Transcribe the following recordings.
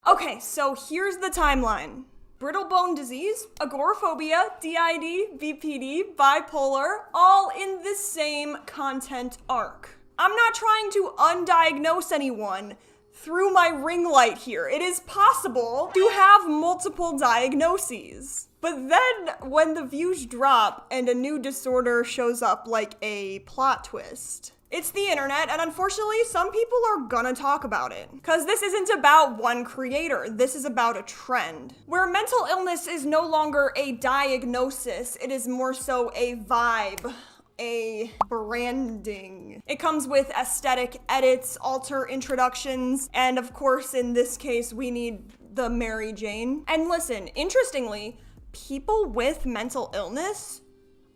Okay, so here's the timeline. Brittle bone disease, agoraphobia, DID, BPD, bipolar, all in the same content arc. I'm not trying to undiagnose anyone through my ring light here. It is possible to have multiple diagnoses. But then when the views drop and a new disorder shows up like a plot twist, it's the internet, and unfortunately, some people are gonna talk about it. Because this isn't about one creator, this is about a trend. Where mental illness is no longer a diagnosis, it is more so a vibe, a branding. It comes with aesthetic edits, alter introductions, and of course, in this case, we need the Mary Jane. And listen, interestingly, people with mental illness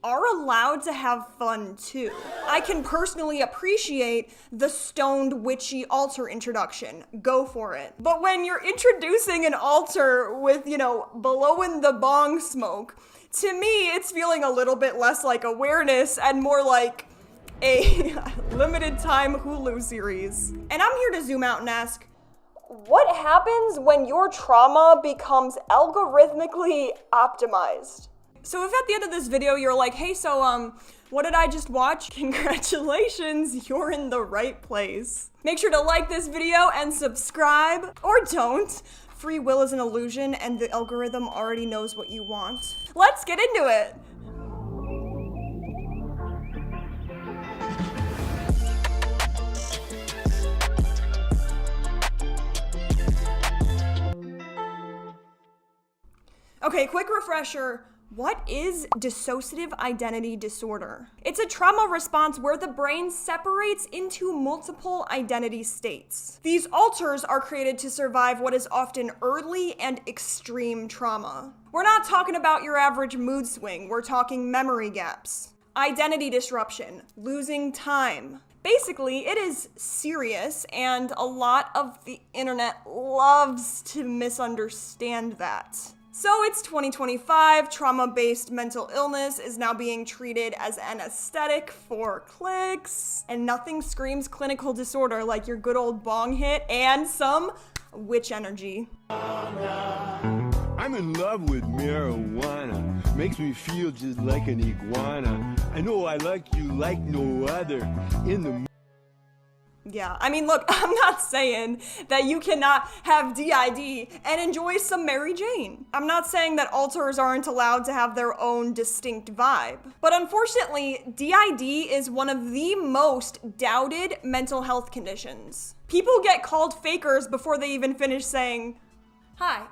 are allowed to have fun too. I can personally appreciate the stoned witchy altar introduction. Go for it. But when you're introducing an altar with, blowing the bong smoke, to me, it's feeling a little bit less like awareness and more like a limited time Hulu series. And I'm here to zoom out and ask, what happens when your trauma becomes algorithmically optimized? So if at the end of this video you're like, hey, so what did I just watch? Congratulations, you're in the right place. Make sure to like this video and subscribe, or don't. Free will is an illusion and the algorithm already knows what you want. Let's get into it. Okay, quick refresher. What is dissociative identity disorder? It's a trauma response where the brain separates into multiple identity states. These alters are created to survive what is often early and extreme trauma. We're not talking about your average mood swing, we're talking memory gaps, identity disruption, losing time. Basically, it is serious, and a lot of the internet loves to misunderstand that. So it's 2025, trauma-based mental illness is now being treated as an aesthetic for clicks, and nothing screams clinical disorder like your good old bong hit and some witch energy. I'm in love with marijuana, makes me feel just like an iguana. I know I like you like no other in the Yeah, I mean, look, I'm not saying that you cannot have DID and enjoy some Mary Jane. I'm not saying that alters aren't allowed to have their own distinct vibe. But unfortunately, DID is one of the most doubted mental health conditions. People get called fakers before they even finish saying, hi,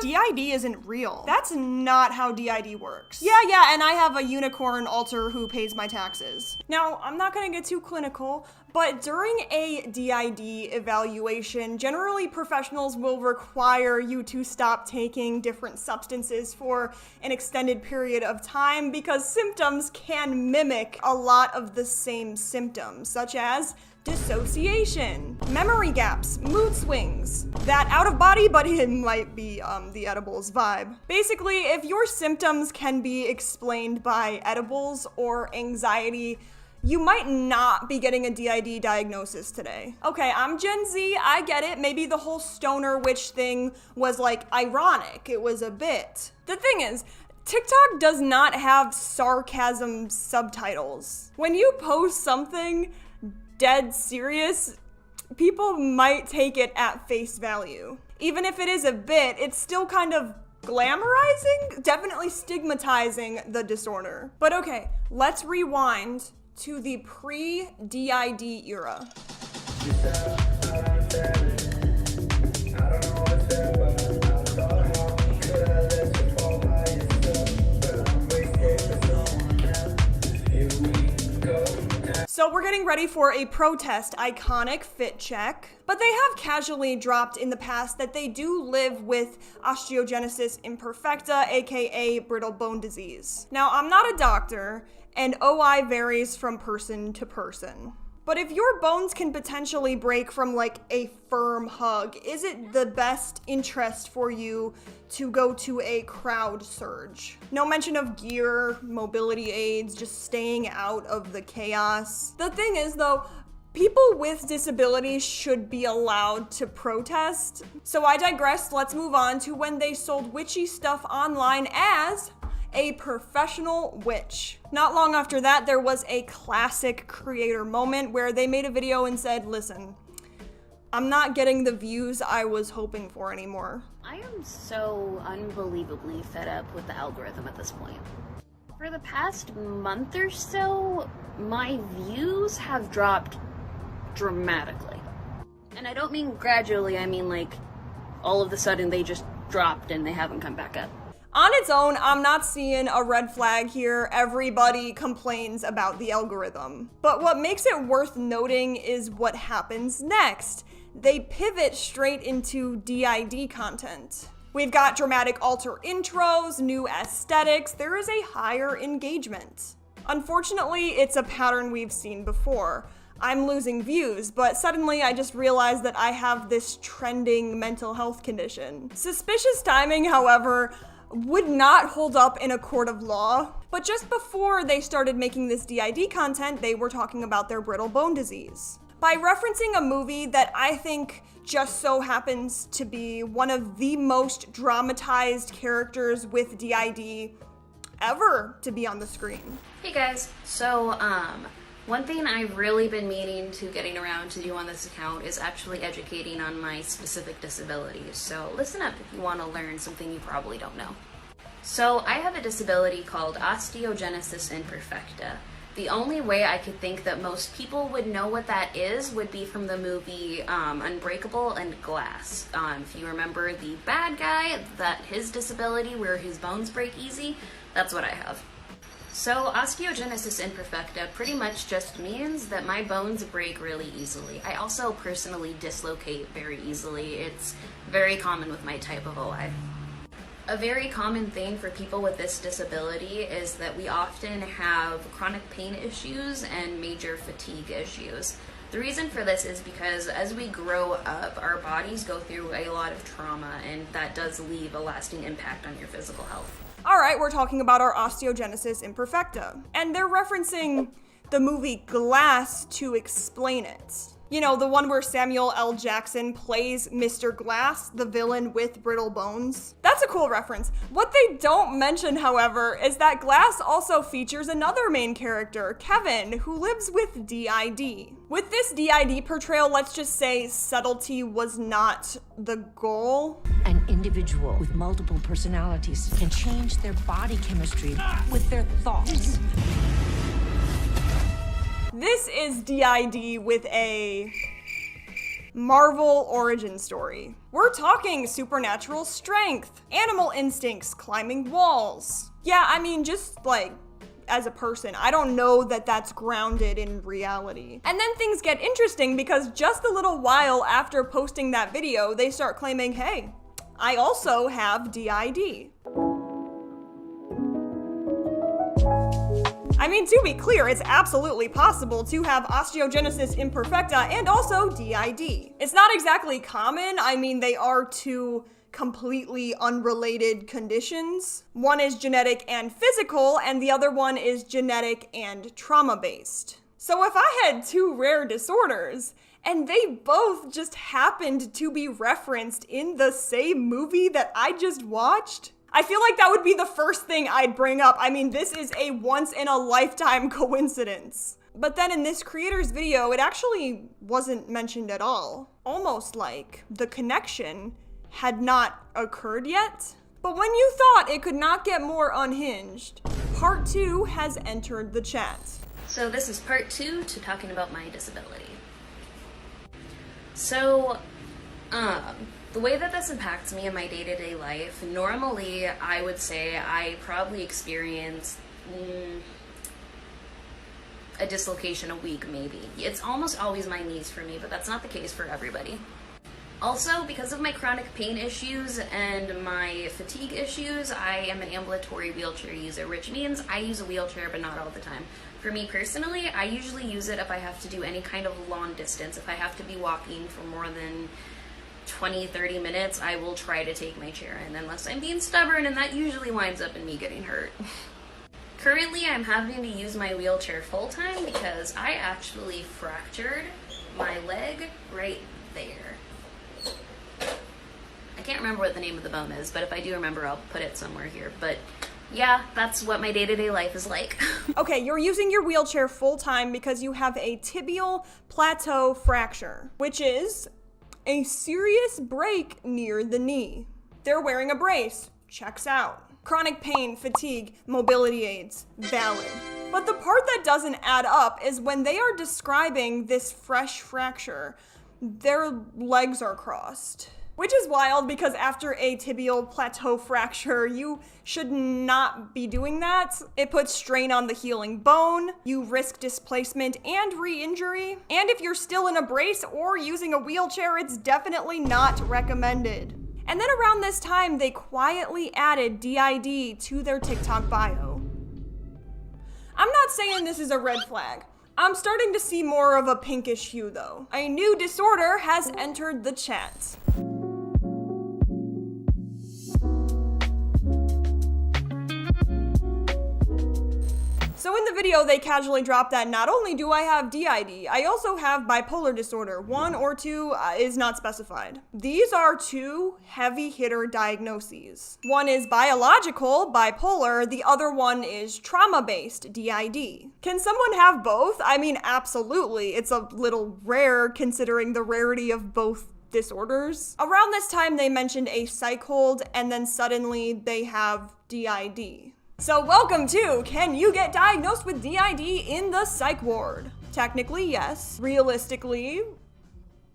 DID isn't real. That's not how DID works. Yeah, and I have a unicorn alter who pays my taxes. Now, I'm not gonna get too clinical, but during a DID evaluation, generally professionals will require you to stop taking different substances for an extended period of time because symptoms can mimic a lot of the same symptoms, such as dissociation, memory gaps, mood swings, that out of body, but it might be the edibles vibe. Basically, if your symptoms can be explained by edibles or anxiety, you might not be getting a DID diagnosis today. Okay, I'm Gen Z, I get it. Maybe the whole stoner witch thing was like ironic. It was a bit. The thing is, TikTok does not have sarcasm subtitles. When you post something dead serious, people might take it at face value. Even if it is a bit, it's still kind of glamorizing, definitely stigmatizing the disorder. But okay, let's rewind to the pre-DID era. So we're getting ready for a protest iconic fit check, but they have casually dropped in the past that they do live with osteogenesis imperfecta, aka brittle bone disease. Now, I'm not a doctor, and OI varies from person to person. But if your bones can potentially break from like a firm hug, is it the best interest for you to go to a crowd surge? No mention of gear, mobility aids, just staying out of the chaos. The thing is though, People with disabilities should be allowed to protest. So I digress, let's move on to when they sold witchy stuff online as a professional witch. Not long after that, there was a classic creator moment where they made a video and said, listen, I'm not getting the views I was hoping for anymore. I am so unbelievably fed up with the algorithm at this point. For the past month or so, my views have dropped dramatically. And I don't mean gradually, I mean like all of a sudden they just dropped and they haven't come back up. On its own, I'm not seeing a red flag here. Everybody complains about the algorithm. But what makes it worth noting is what happens next. They pivot straight into DID content. We've got dramatic alter intros, new aesthetics, there is a higher engagement. Unfortunately, it's a pattern we've seen before. I'm losing views, but suddenly I just realized that I have this trending mental health condition. Suspicious timing, however, would not hold up in a court of law. But just before they started making this DID content, they were talking about their brittle bone disease. By referencing a movie that I think just so happens to be one of the most dramatized characters with DID ever to be on the screen. Hey guys, so one thing I've really been meaning to getting around to do on this account is actually educating on my specific disabilities. So listen up if you want to learn something you probably don't know. So I have a disability called osteogenesis imperfecta. The only way I could think that most people would know what that is would be from the movie Unbreakable and Glass. If you remember the bad guy, that his disability where his bones break easy, that's what I have. So osteogenesis imperfecta pretty much just means that my bones break really easily. I also personally dislocate very easily. It's very common with my type of OI. A very common thing for people with this disability is that we often have chronic pain issues and major fatigue issues. The reason for this is because as we grow up, our bodies go through a lot of trauma, and that does leave a lasting impact on your physical health. All right, we're talking about our osteogenesis imperfecta, and they're referencing the movie Glass to explain it. You know, the one where Samuel L. Jackson plays Mr. Glass, the villain with brittle bones. That's a cool reference. What they don't mention, however, is that Glass also features another main character, Kevin, who lives with DID. With this DID portrayal, let's just say subtlety was not the goal. An individual with multiple personalities can change their body chemistry with their thoughts. This is DID with a Marvel origin story. We're talking supernatural strength, animal instincts, climbing walls. Yeah, I mean, just like, as a person, I don't know that that's grounded in reality. And then things get interesting because just a little while after posting that video, they start claiming, hey, I also have DID. I mean, to be clear, it's absolutely possible to have osteogenesis imperfecta and also DID. It's not exactly common. I mean, they are two completely unrelated conditions. One is genetic and physical, and the other one is genetic and trauma-based. So if I had two rare disorders, and they both just happened to be referenced in the same movie that I just watched, I feel like that would be the first thing I'd bring up. I mean, this is a once-in-a-lifetime coincidence. But then in this creator's video, it actually wasn't mentioned at all. Almost like the connection had not occurred yet. But when you thought it could not get more unhinged, part 2 has entered the chat. So this is part 2 to talking about my disability. So, the way that this impacts me in my day-to-day life, normally I would say I probably experience a dislocation a week, maybe. It's almost always my knees for me, but that's not the case for everybody. Also, because of my chronic pain issues and my fatigue issues, I am an ambulatory wheelchair user, which means I use a wheelchair, but not all the time. For me personally, I usually use it if I have to do any kind of long distance. If I have to be walking for more than 20-30 minutes, I will try to take my chair in, unless I'm being stubborn, and that usually winds up in me getting hurt. Currently, I'm having to use my wheelchair full-time because I actually fractured my leg right there. I can't remember what the name of the bone is, but if I do remember, I'll put it somewhere here. But yeah, that's what my day-to-day life is like. Okay, you're using your wheelchair full-time because you have a tibial plateau fracture, which is a serious break near the knee. They're wearing a brace. Checks out. Chronic pain, fatigue, mobility aids. Valid. But the part that doesn't add up is when they are describing this fresh fracture, their legs are crossed. Which is wild because after a tibial plateau fracture, you should not be doing that. It puts strain on the healing bone, you risk displacement and re-injury, and if you're still in a brace or using a wheelchair, it's definitely not recommended. And then around this time, they quietly added DID to their TikTok bio. I'm not saying this is a red flag. I'm starting to see more of a pinkish hue though. A new disorder has entered the chat. So in the video, they casually dropped that not only do I have DID, I also have bipolar disorder. 1 or 2 is not specified. These are 2 heavy hitter diagnoses. One is biological, bipolar, the other one is trauma-based, DID. Can someone have both? I mean, absolutely. It's a little rare considering the rarity of both disorders. Around this time, they mentioned a psych hold, and then suddenly they have DID. So welcome to, can you get diagnosed with DID in the psych ward? Technically, yes. Realistically,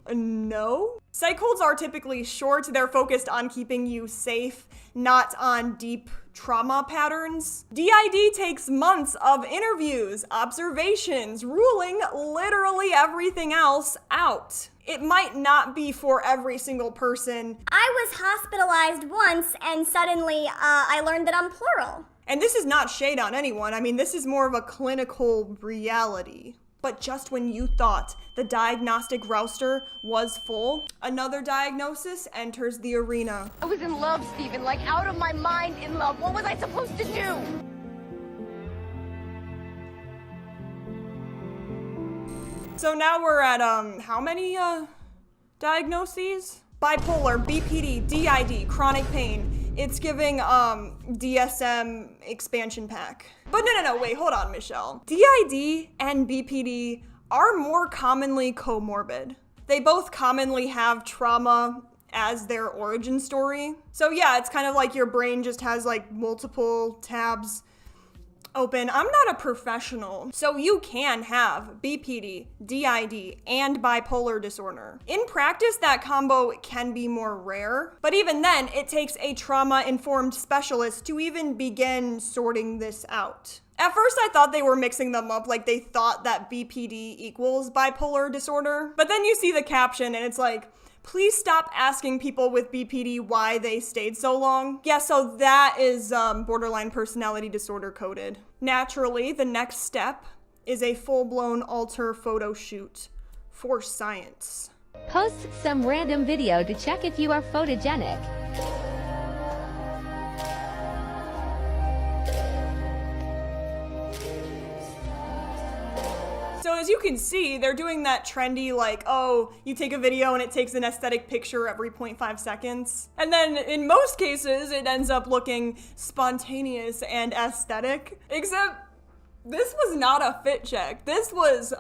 no. Psych holds are typically short. They're focused on keeping you safe, not on deep trauma patterns. DID takes months of interviews, observations, ruling literally everything else out. It might not be for every single person. I was hospitalized once and suddenly I learned that I'm plural. And this is not shade on anyone. I mean, this is more of a clinical reality. But just when you thought the diagnostic roster was full, another diagnosis enters the arena. I was in love, Stephen, like out of my mind in love. What was I supposed to do? So now we're at, how many, diagnoses? Bipolar, BPD, DID, chronic pain. It's giving, DSM expansion pack. But no, wait, hold on, Michelle. DID and BPD are more commonly comorbid. They both commonly have trauma as their origin story. So yeah, it's kind of like your brain just has like multiple tabs open. I'm not a professional, so you can have BPD, DID, and bipolar disorder. In practice, that combo can be more rare, but even then, it takes a trauma-informed specialist to even begin sorting this out. At first, I thought they were mixing them up, like they thought that BPD equals bipolar disorder, but then you see the caption and it's like, please stop asking people with BPD why they stayed so long. Yeah, so that is borderline personality disorder coded. Naturally, the next step is a full-blown alter photo shoot for science. Post some random video to check if you are photogenic. So as you can see, they're doing that trendy, like, oh, you take a video and it takes an aesthetic picture every 0.5 seconds. And then in most cases, it ends up looking spontaneous and aesthetic. Except this was not a fit check. This was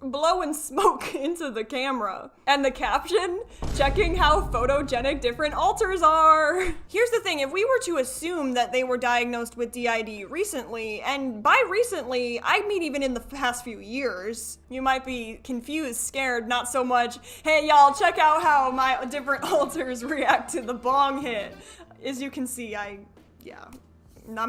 blowing smoke into the camera. And the caption, checking how photogenic different alters are. Here's the thing, if we were to assume that they were diagnosed with DID recently, and by recently, I mean even in the past few years, you might be confused, scared, not so much, hey y'all, check out how my different alters react to the bong hit. As you can see, I'm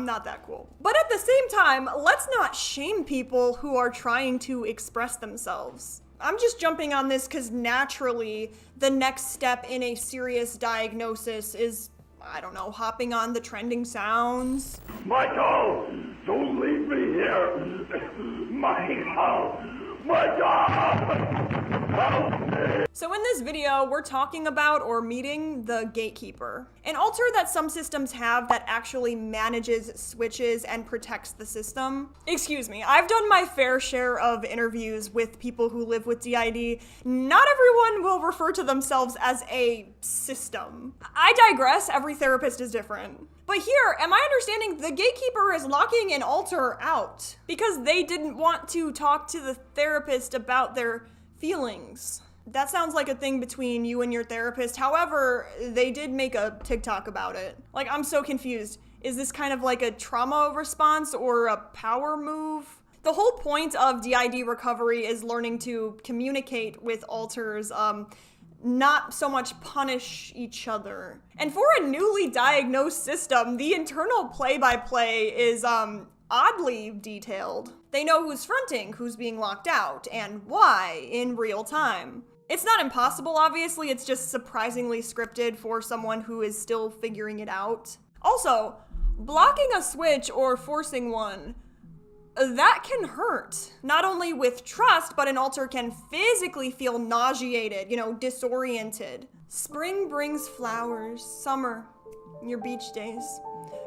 not that cool. But at the same time, let's not shame people who are trying to express themselves. I'm just jumping on this because naturally, the next step in a serious diagnosis is, I don't know, hopping on the trending sounds. Michael, don't leave me here. Michael, Michael. So in this video, we're talking about or meeting the gatekeeper, an alter that some systems have that actually manages switches and protects the system. Excuse me, I've done my fair share of interviews with people who live with DID. Not everyone will refer to themselves as a system. I digress, every therapist is different. But here, am I understanding the gatekeeper is locking an alter out because they didn't want to talk to the therapist about their feelings? That sounds like a thing between you and your therapist. However, they did make a TikTok about it. Like, I'm so confused. Is this kind of like a trauma response or a power move? The whole point of DID recovery is learning to communicate with alters, not so much punish each other. And for a newly diagnosed system, the internal play-by-play is, oddly detailed. They know who's fronting, who's being locked out, and why in real time. It's not impossible, obviously, it's just surprisingly scripted for someone who is still figuring it out. Also, blocking a switch or forcing one, that can hurt. Not only with trust, but an alter can physically feel nauseated, disoriented. Spring brings flowers, summer, your beach days.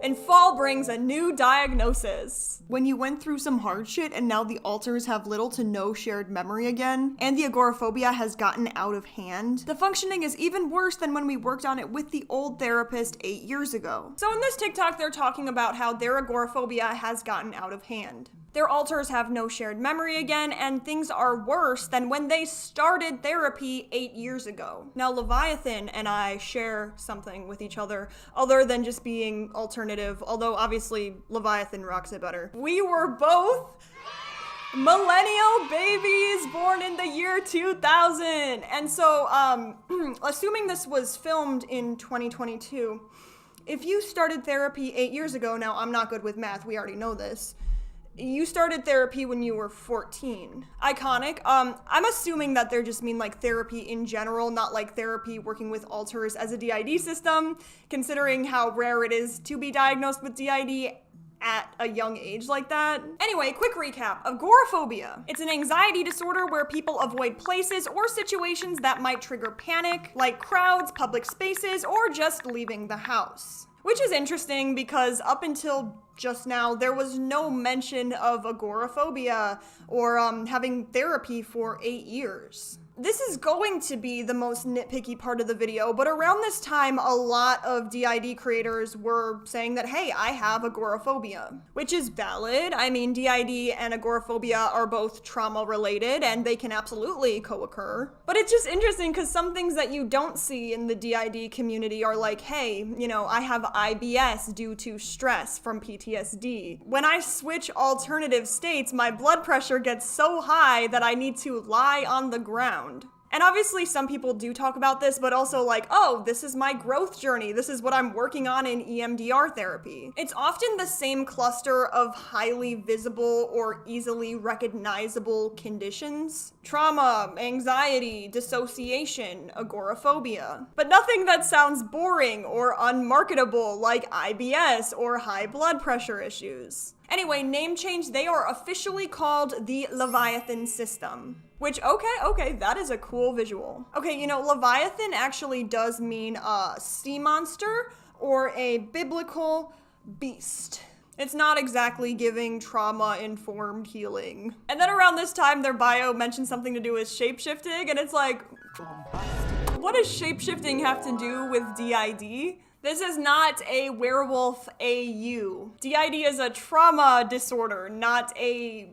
And fall brings a new diagnosis. When you went through some hard shit and now the alters have little to no shared memory again, and the agoraphobia has gotten out of hand, the functioning is even worse than when we worked on it with the old therapist 8 years ago. So in this TikTok, they're talking about how their agoraphobia has gotten out of hand. Their alters have no shared memory again, and things are worse than when they started therapy 8 years ago. Now, Leviathan and I share something with each other than just being alternative, although obviously Leviathan rocks it better. We were both millennial babies born in the year 2000. And so, assuming this was filmed in 2022, if you started therapy 8 years ago, now I'm not good with math, we already know this. You started therapy when you were 14. Iconic. I'm assuming that they just mean like therapy in general, not like therapy working with alters as a DID system, considering how rare it is to be diagnosed with DID at a young age like that. Anyway, quick recap. Agoraphobia. It's an anxiety disorder where people avoid places or situations that might trigger panic, like crowds, public spaces, or just leaving the house. Which is interesting because up until just now, there was no mention of agoraphobia or having therapy for 8 years. This is going to be the most nitpicky part of the video, but around this time, a lot of DID creators were saying that, hey, I have agoraphobia, which is valid. I mean, DID and agoraphobia are both trauma related and they can absolutely co-occur. But it's just interesting because some things that you don't see in the DID community are like, hey, I have IBS due to stress from PTSD. When I switch alternative states, my blood pressure gets so high that I need to lie on the ground. And obviously some people do talk about this, but also like, oh, this is my growth journey. This is what I'm working on in EMDR therapy. It's often the same cluster of highly visible or easily recognizable conditions. Trauma, anxiety, dissociation, agoraphobia. But nothing that sounds boring or unmarketable like IBS or high blood pressure issues. Anyway, name change, they are officially called the Leviathan system. Which, okay, that is a cool visual. Okay, Leviathan actually does mean a sea monster or a biblical beast. It's not exactly giving trauma-informed healing. And then around this time, their bio mentioned something to do with shapeshifting, and it's like, what does shapeshifting have to do with DID? This is not a werewolf AU. DID is a trauma disorder, not a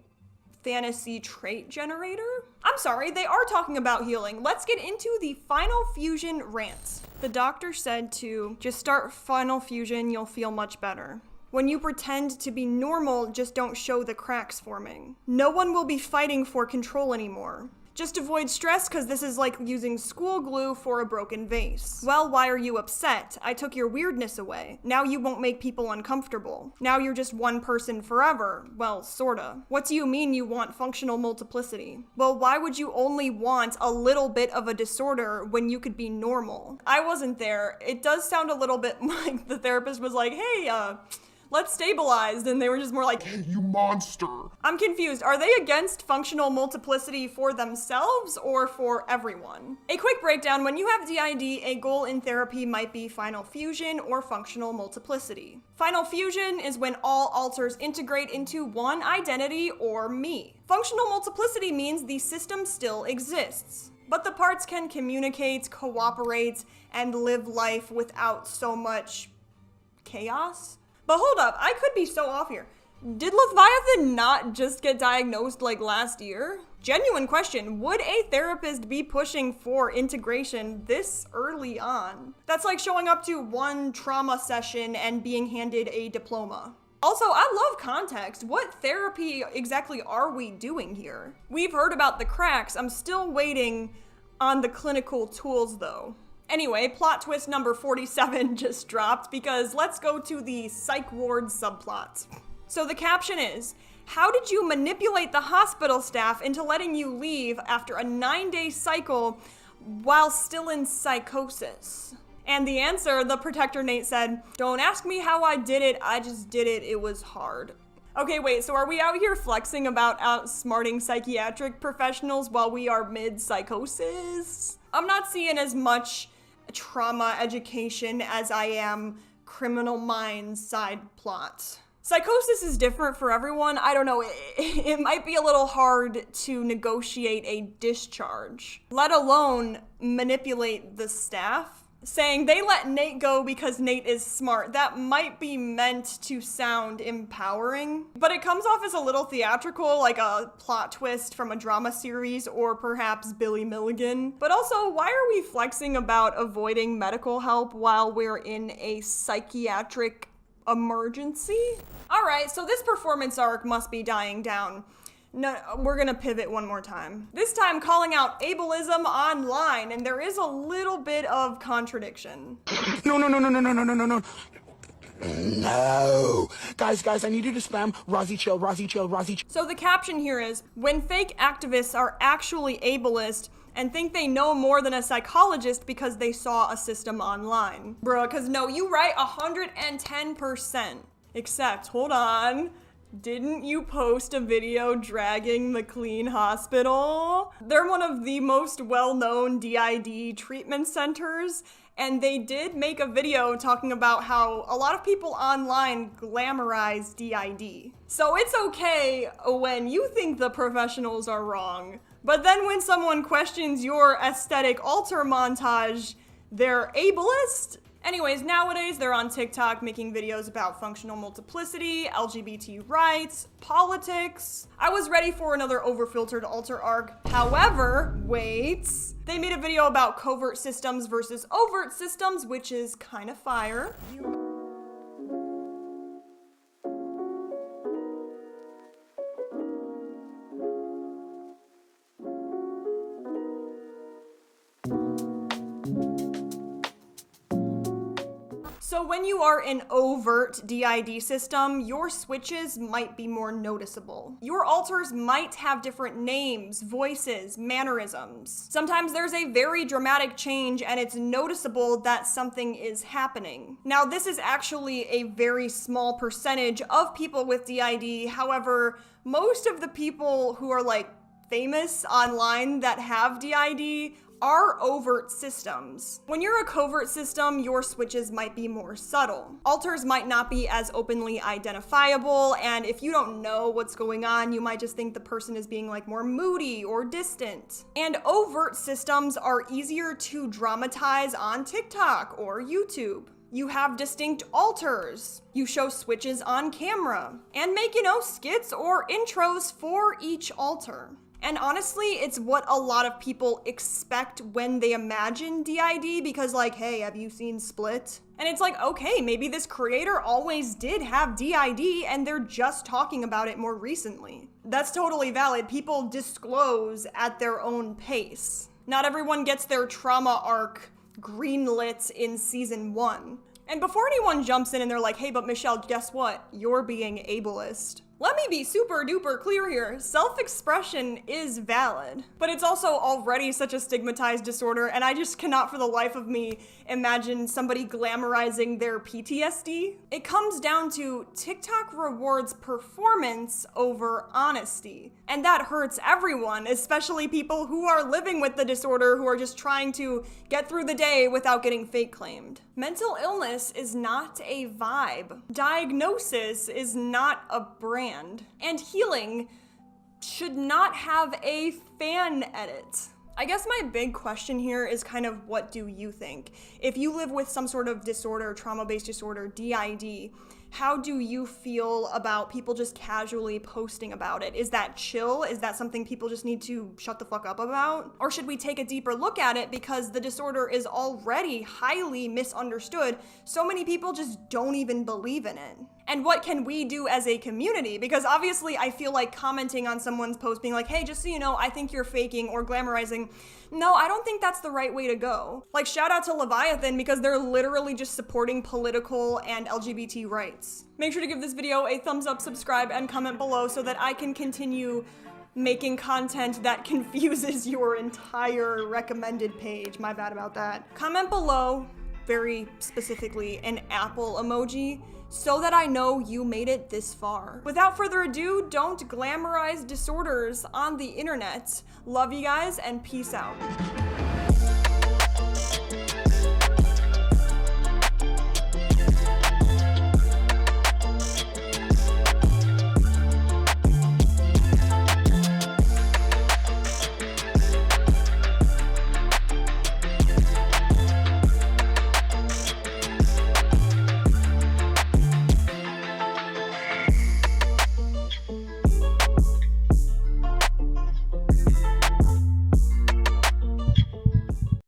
fantasy trait generator? I'm sorry, they are talking about healing. Let's get into the Final Fusion rant. The doctor said to just start Final Fusion, you'll feel much better. When you pretend to be normal, just don't show the cracks forming. No one will be fighting for control anymore. Just avoid stress because this is like using school glue for a broken vase. Well, why are you upset? I took your weirdness away. Now you won't make people uncomfortable. Now you're just one person forever. Well, sorta. What do you mean you want functional multiplicity? Well, why would you only want a little bit of a disorder when you could be normal? I wasn't there. It does sound a little bit like the therapist was like, hey, let's stabilize. And they were just more like, Hey, you monster. I'm confused. Are they against functional multiplicity for themselves or for everyone? A quick breakdown. When you have DID, a goal in therapy might be final fusion or functional multiplicity. Final fusion is when all alters integrate into one identity or me. Functional multiplicity means the system still exists, but the parts can communicate, cooperate, and live life without so much chaos. But hold up, I could be so off here. Did Leviathan not just get diagnosed like last year? Genuine question, would a therapist be pushing for integration this early on? That's like showing up to one trauma session and being handed a diploma. Also, I love context. What therapy exactly are we doing here? We've heard about the cracks. I'm still waiting on the clinical tools though. Anyway, plot twist number 47 just dropped because let's go to the psych ward subplot. So the caption is, how did you manipulate the hospital staff into letting you leave after a 9-day cycle while still in psychosis? And the answer, the protector Nate said, don't ask me how I did it, I just did it, it was hard. Okay, wait, so are we out here flexing about outsmarting psychiatric professionals while we are mid-psychosis? I'm not seeing as much trauma education as I am Criminal Minds side plot. Psychosis is different for everyone. I don't know, it might be a little hard to negotiate a discharge, let alone manipulate the staff. Saying they let Nate go because Nate is smart. That might be meant to sound empowering, but it comes off as a little theatrical, like a plot twist from a drama series or perhaps Billy Milligan. But also, why are we flexing about avoiding medical help while we're in a psychiatric emergency? All right, so this performance arc must be dying down. No, we're gonna pivot one more time. This time calling out ableism online, and there is a little bit of contradiction. No. No. Guys, I need you to spam Rozzy chill. So the caption here is, when fake activists are actually ableist and think they know more than a psychologist because they saw a system online. Bruh, cause no, you right 110%. Except, hold on. Didn't you post a video dragging McLean Hospital? They're one of the most well-known DID treatment centers, and they did make a video talking about how a lot of people online glamorize DID. So it's okay when you think the professionals are wrong, but then when someone questions your aesthetic alter montage, they're ableist? Anyways, nowadays they're on TikTok making videos about functional multiplicity, LGBT rights, politics. I was ready for another overfiltered alter arc. However, wait. They made a video about covert systems versus overt systems, which is kind of fire. So when you are an overt DID system, your switches might be more noticeable. Your alters might have different names, voices, mannerisms. Sometimes there's a very dramatic change and it's noticeable that something is happening. Now, this is actually a very small percentage of people with DID. However, most of the people who are like famous online that have DID are overt systems. When you're a covert system, your switches might be more subtle. Alters might not be as openly identifiable, and if you don't know what's going on, you might just think the person is being like more moody or distant. And overt systems are easier to dramatize on TikTok or YouTube. You have distinct alters. You show switches on camera and make, skits or intros for each alter. And honestly, it's what a lot of people expect when they imagine DID because like, hey, have you seen Split? And it's like, okay, maybe this creator always did have DID and they're just talking about it more recently. That's totally valid. People disclose at their own pace. Not everyone gets their trauma arc greenlit in season 1. And before anyone jumps in and they're like, hey, but Michelle, guess what? You're being ableist. Let me be super duper clear here. Self-expression is valid, but it's also already such a stigmatized disorder, and I just cannot for the life of me imagine somebody glamorizing their PTSD. It comes down to TikTok rewards performance over honesty, and that hurts everyone, especially people who are living with the disorder, who are just trying to get through the day without getting fake claimed. Mental illness is not a vibe. Diagnosis is not a brand. And healing should not have a fan edit. I guess my big question here is kind of, what do you think? If you live with some sort of disorder, trauma-based disorder, DID, how do you feel about people just casually posting about it? Is that chill? Is that something people just need to shut the fuck up about? Or should we take a deeper look at it because the disorder is already highly misunderstood? So many people just don't even believe in it. And what can we do as a community? Because obviously I feel like commenting on someone's post being like, hey, just so you know, I think you're faking or glamorizing. No, I don't think that's the right way to go. Like, shout out to Leviathan because they're literally just supporting political and LGBT rights. Make sure to give this video a thumbs up, subscribe, and comment below so that I can continue making content that confuses your entire recommended page. My bad about that. Comment below, very specifically, an apple emoji, so that I know you made it this far. Without further ado, don't glamorize disorders on the internet. Love you guys and peace out.